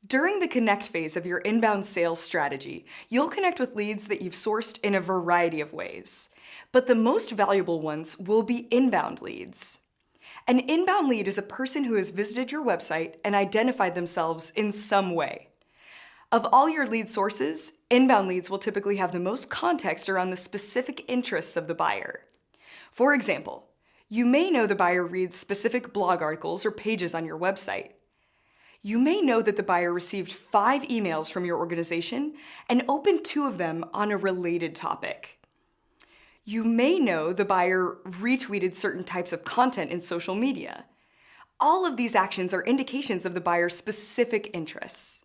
During the connect phase of your inbound sales strategy, you'll connect with leads that you've sourced in a variety of ways. But the most valuable ones will be inbound leads. An inbound lead is a person who has visited your website and identified themselves in some way. Of all your lead sources, inbound leads will typically have the most context around the specific interests of the buyer. For example, you may know the buyer reads specific blog articles or pages on your website. You may know that the buyer received 5 emails from your organization and opened 2 of them on a related topic. You may know the buyer retweeted certain types of content in social media. All of these actions are indications of the buyer's specific interests.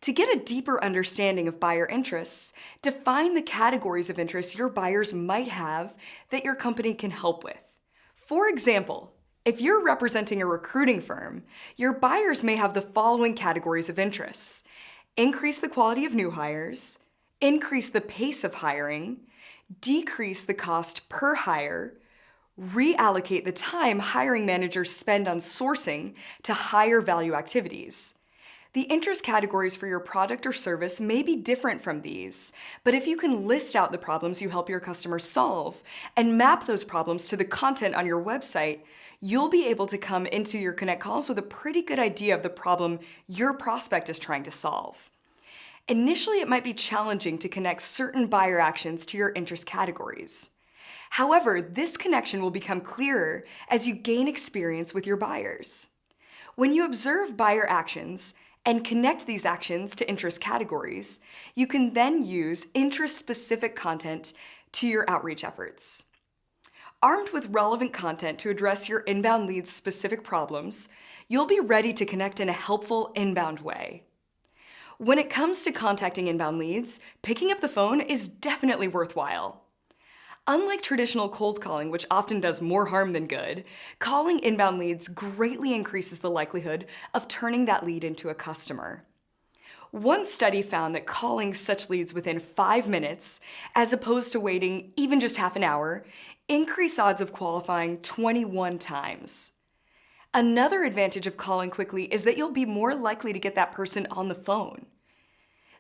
To get a deeper understanding of buyer interests, define the categories of interest your buyers might have that your company can help with. For example, if you're representing a recruiting firm, your buyers may have the following categories of interests: increase the quality of new hires, increase the pace of hiring, decrease the cost per hire, reallocate the time hiring managers spend on sourcing to higher value activities. The interest categories for your product or service may be different from these, but if you can list out the problems you help your customers solve and map those problems to the content on your website, you'll be able to come into your Connect calls with a pretty good idea of the problem your prospect is trying to solve. Initially, it might be challenging to connect certain buyer actions to your interest categories. However, this connection will become clearer as you gain experience with your buyers. When you observe buyer actions and connect these actions to interest categories, you can then use interest-specific content to your outreach efforts. Armed with relevant content to address your inbound leads' specific problems, you'll be ready to connect in a helpful inbound way. When it comes to contacting inbound leads, picking up the phone is definitely worthwhile. Unlike traditional cold calling, which often does more harm than good, calling inbound leads greatly increases the likelihood of turning that lead into a customer. One study found that calling such leads within 5 minutes, as opposed to waiting even just half an hour, increase odds of qualifying 21 times. Another advantage of calling quickly is that you'll be more likely to get that person on the phone.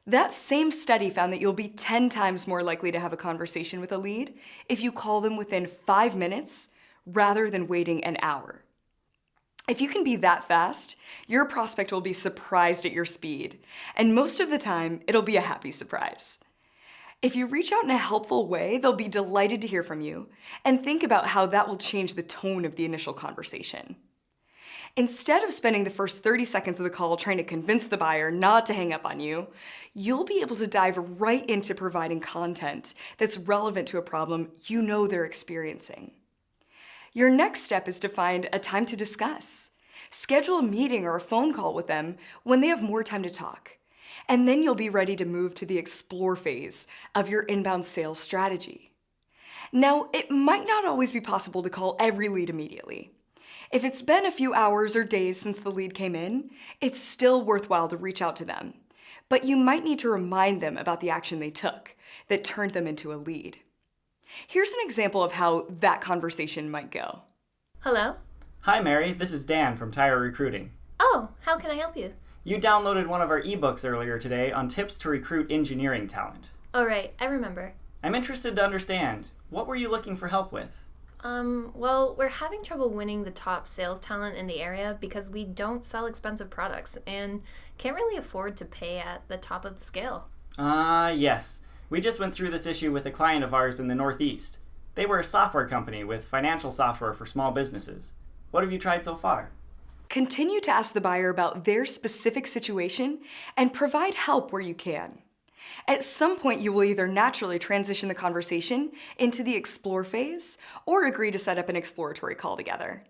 That same study found that you'll be 10 times more likely to have a conversation with a lead if you call them within 5 minutes rather than waiting an hour. If you can be that fast, your prospect will be surprised at your speed, and most of the time, it'll be a happy surprise. If you reach out in a helpful way, they'll be delighted to hear from you, and think about how that will change the tone of the initial conversation. Instead of spending the first 30 seconds of the call trying to convince the buyer not to hang up on you, you'll be able to dive right into providing content that's relevant to a problem you know they're experiencing. Your next step is to find a time to discuss. Schedule a meeting or a phone call with them when they have more time to talk. And then you'll be ready to move to the explore phase of your inbound sales strategy. Now, it might not always be possible to call every lead immediately. If it's been a few hours or days since the lead came in, it's still worthwhile to reach out to them. But you might need to remind them about the action they took that turned them into a lead. Here's an example of how that conversation might go. Hello? Hi Mary, this is Dan from Tyra Recruiting. Oh, how can I help you? You downloaded one of our ebooks earlier today on tips to recruit engineering talent. Oh, right, I remember. I'm interested to understand, what were you looking for help with? Well, we're having trouble winning the top sales talent in the area because we don't sell expensive products and can't really afford to pay at the top of the scale. Yes. We just went through this issue with a client of ours in the Northeast. They were a software company with financial software for small businesses. What have you tried so far? Continue to ask the buyer about their specific situation and provide help where you can. At some point, you will either naturally transition the conversation into the explore phase or agree to set up an exploratory call together.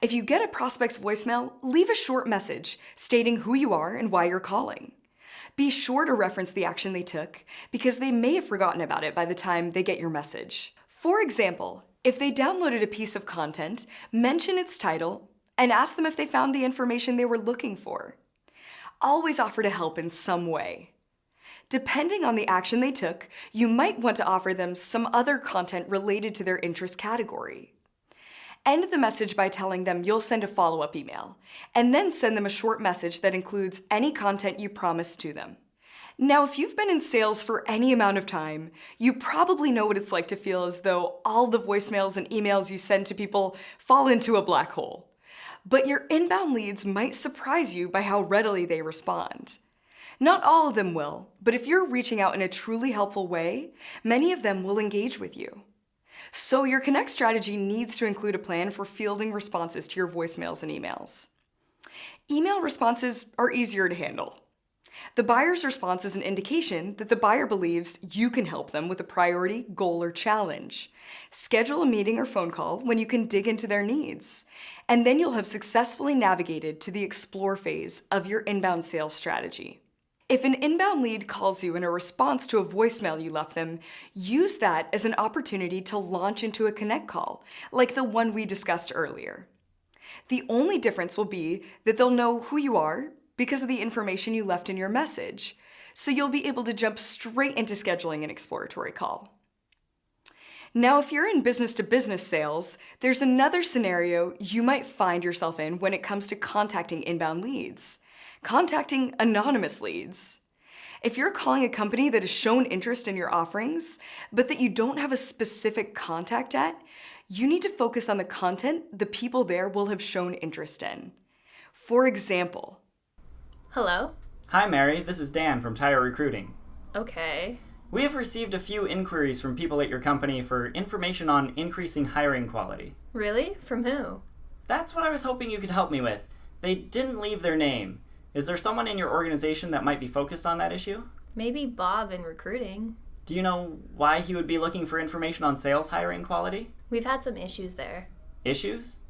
If you get a prospect's voicemail, leave a short message stating who you are and why you're calling. Be sure to reference the action they took because they may have forgotten about it by the time they get your message. For example, if they downloaded a piece of content, mention its title and ask them if they found the information they were looking for. Always offer to help in some way. Depending on the action they took, you might want to offer them some other content related to their interest category. End the message by telling them you'll send a follow-up email, and then send them a short message that includes any content you promised to them. Now, if you've been in sales for any amount of time, you probably know what it's like to feel as though all the voicemails and emails you send to people fall into a black hole. But your inbound leads might surprise you by how readily they respond. Not all of them will, but if you're reaching out in a truly helpful way, many of them will engage with you. So your Connect strategy needs to include a plan for fielding responses to your voicemails and emails. Email responses are easier to handle. The buyer's response is an indication that the buyer believes you can help them with a priority, goal, or challenge. Schedule a meeting or phone call when you can dig into their needs, and then you'll have successfully navigated to the explore phase of your inbound sales strategy. If an inbound lead calls you in a response to a voicemail you left them, use that as an opportunity to launch into a Connect call, like the one we discussed earlier. The only difference will be that they'll know who you are because of the information you left in your message, so you'll be able to jump straight into scheduling an exploratory call. Now, if you're in business-to-business sales, there's another scenario you might find yourself in when it comes to contacting inbound leads. Contacting anonymous leads. If you're calling a company that has shown interest in your offerings, but that you don't have a specific contact at, you need to focus on the content the people there will have shown interest in. For example, Hello? Hi, Mary. This is Dan from Tire Recruiting. Okay. We have received a few inquiries from people at your company for information on increasing hiring quality. Really? From who? That's what I was hoping you could help me with. They didn't leave their name. Is there someone in your organization that might be focused on that issue? Maybe Bob in recruiting. Do you know why he would be looking for information on sales hiring quality? We've had some issues there. Issues?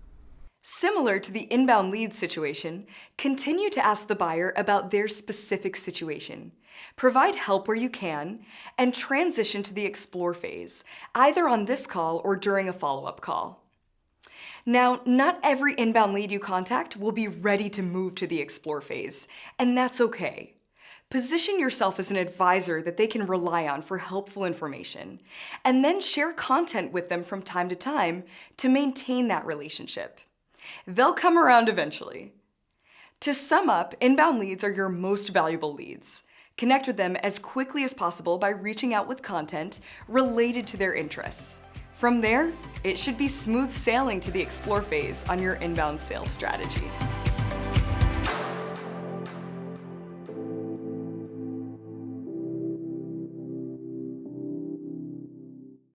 similar to the inbound lead situation, continue to ask the buyer about their specific situation. Provide help where you can, and transition to the explore phase, either on this call or during a follow-up call. Now, not every inbound lead you contact will be ready to move to the explore phase, and that's okay. Position yourself as an advisor that they can rely on for helpful information, and then share content with them from time to maintain that relationship. They'll come around eventually. To sum up, inbound leads are your most valuable leads. Connect with them as quickly as possible by reaching out with content related to their interests. From there, it should be smooth sailing to the explore phase on your inbound sales strategy.